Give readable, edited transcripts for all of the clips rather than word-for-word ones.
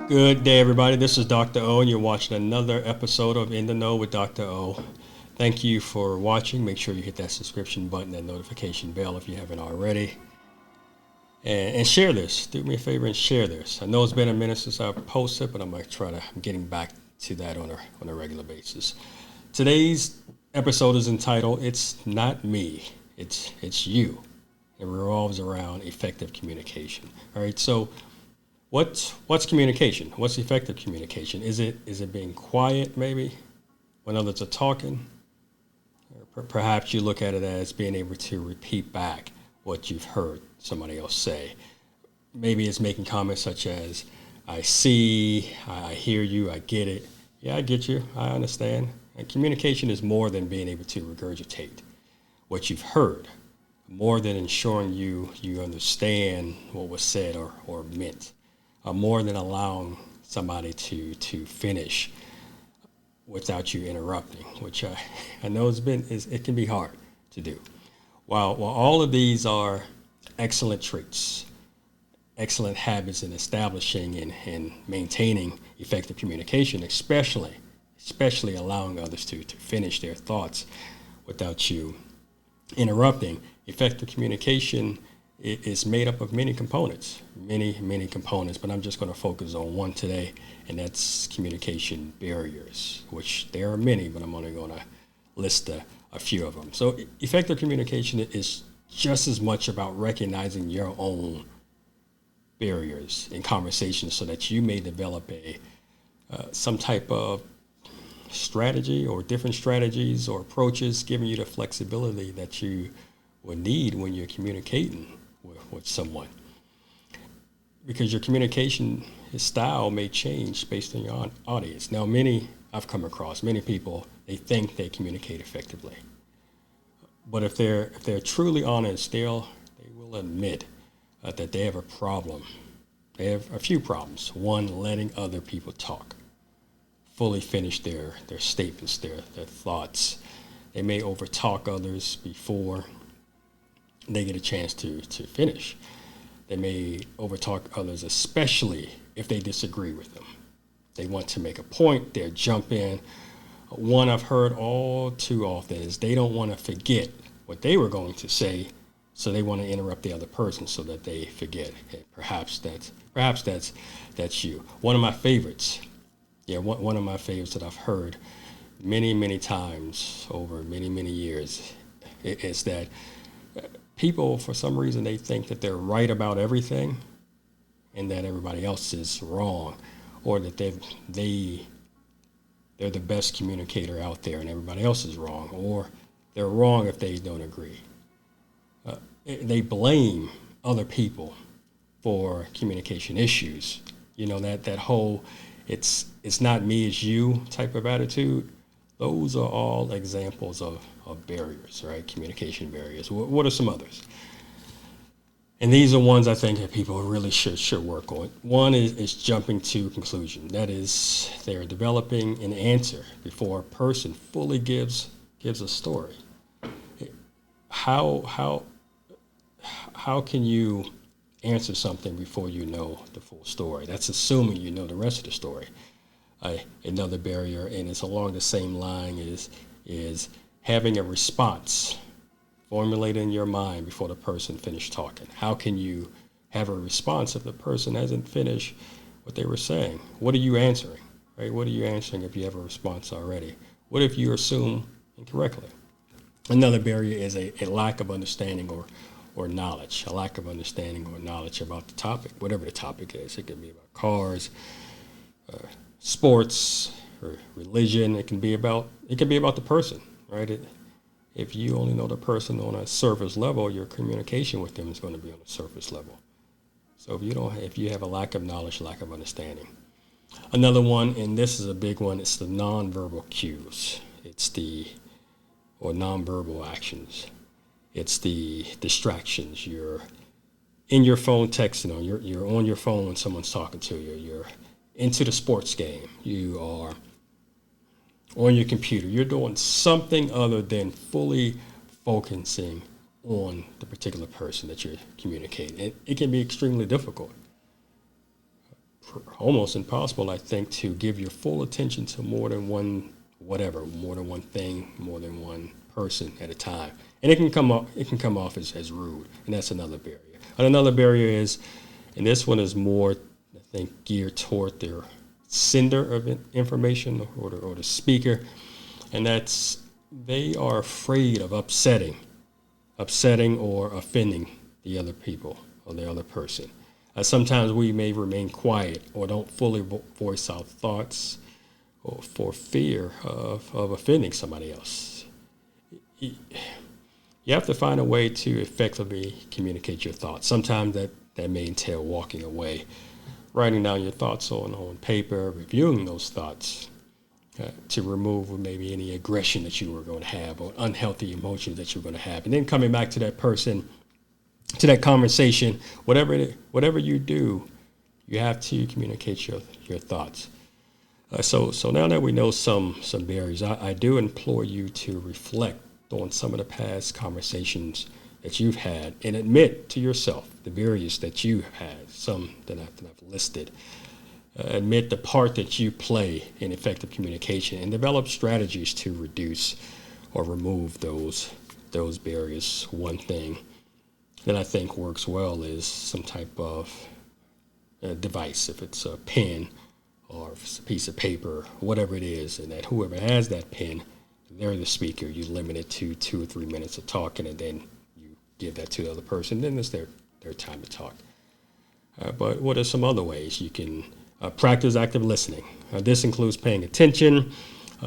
Good day, everybody. This is Dr. O, and you're watching another episode of In the Know with Dr. O. Thank you for watching. Make sure you hit that subscription button, that notification bell if you haven't already. And share this. Do me a favor and share this. I know it's been a minute since I've posted, but I'm getting back to that on a regular basis. Today's episode is entitled "It's Not Me, It's You." It revolves around effective communication. All right, so what's communication? What's effective communication? Is it being quiet maybe when others are talking? Or perhaps you look at it as being able to repeat back what you've heard somebody else say. Maybe it's making comments such as, "I see, I hear you, I get it." Yeah, I get you, I understand. And communication is more than being able to regurgitate what you've heard, more than ensuring you understand what was said or meant, more than allowing somebody to finish without you interrupting, which I know it can be hard to do. While all of these are excellent traits, excellent habits in establishing and maintaining effective communication, especially allowing others to finish their thoughts without you interrupting, effective communication is made up of many components, many components, but I'm just going to focus on one today, and that's communication barriers, which there are many, but I'm only going to list a few of them. So effective communication is just as much about recognizing your own barriers in conversations so that you may develop some type of strategy or different strategies or approaches, giving you the flexibility that you will need when you're communicating with someone. Because your communication style may change based on your audience. Now, I've come across many people, they think they communicate effectively. But if they're truly honest, they will admit that they have a problem. They have a few problems. One, letting other people talk, fully finish their statements, their thoughts. They may overtalk others before they get a chance to finish. They may overtalk others, especially if they disagree with them. They want to make a point, they'll jump in. One I've heard all too often is they don't want to forget what they were going to say, so they want to interrupt the other person so that they forget. And perhaps that's you. One of my favorites that I've heard many times over many years is that people, for some reason, they think that they're right about everything and that everybody else is wrong, or that they're the best communicator out there and everybody else is wrong, or they're wrong if they don't agree. They blame other people for communication issues. You know, that whole it's not me, it's you type of attitude. Those are all examples of barriers, right? Communication barriers. What are some others? And these are ones I think that people really should work on. One is jumping to conclusion. That is, they're developing an answer before a person fully gives a story. How can you answer something before you know the full story? That's assuming you know the rest of the story. Another barrier, and it's along the same line, is having a response formulated in your mind before the person finished talking. How can you have a response if the person hasn't finished what they were saying? What are you answering, right? What are you answering if you have a response already? What if you assume incorrectly? Another barrier is a lack of understanding or knowledge, a lack of understanding or knowledge about the topic, whatever the topic is. It could be about cars, sports, or religion. It can be about the person, right? If you only know the person on a surface level, your communication with them is going to be on a surface level. So if you have a lack of knowledge, lack of understanding. Another one, and this is a big one, it's the nonverbal cues. Or nonverbal actions. It's the distractions. You're in your phone texting, or you're on your phone when someone's talking to you. You're into the sports game. You are on your computer. You're doing something other than fully focusing on the particular person that you're communicating. It can be extremely difficult. almost impossible, I think, to give your full attention to more than one more than one thing, more than one person at a time. And it can come off as rude, and that's another barrier. And another barrier is, and this one is more, I think, geared toward their sender of information or the speaker, and that's they are afraid of upsetting or offending the other people or the other person. Sometimes we may remain quiet or don't fully voice our thoughts or for fear of offending somebody else. You have to find a way to effectively communicate your thoughts. Sometimes that may entail walking away, writing down your thoughts on paper, reviewing those thoughts to remove maybe any aggression that you were going to have or unhealthy emotions that you're going to have. And then coming back to that person, to that conversation, whatever you do, you have to communicate your thoughts. So now that we know some barriers, I do implore you to reflect on some of the past conversations that you've had and admit to yourself the barriers that you have had, some that I've listed. Admit the part that you play in effective communication and develop strategies to reduce or remove those barriers. One thing that I think works well is some type of device, if it's a pen or if it's a piece of paper, whatever it is, and that whoever has that pen, they're the speaker. You limit it to 2 or 3 minutes of talking, and then you give that to the other person. Then it's their time to talk. But what are some other ways you can practice active listening? This includes paying attention,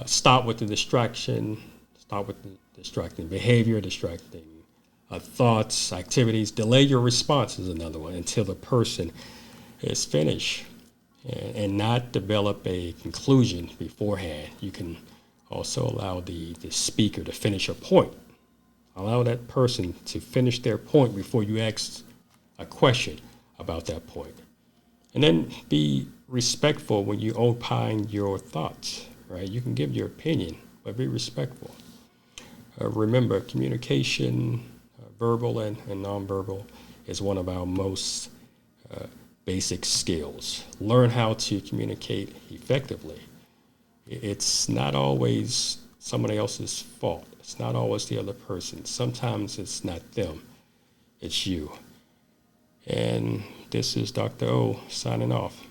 stop with the distraction, stop with the distracting behavior, distracting thoughts, activities. Delay your response is another one until the person is finished, and not develop a conclusion beforehand. You can also allow the speaker to finish a point. Allow that person to finish their point before you ask a question about that point. And then be respectful when you opine your thoughts, right? You can give your opinion, but be respectful. Remember, communication, verbal and nonverbal, is one of our most basic skills. Learn how to communicate effectively. It's not always somebody else's fault. It's not always the other person. Sometimes it's not them, it's you. And this is Dr. O signing off.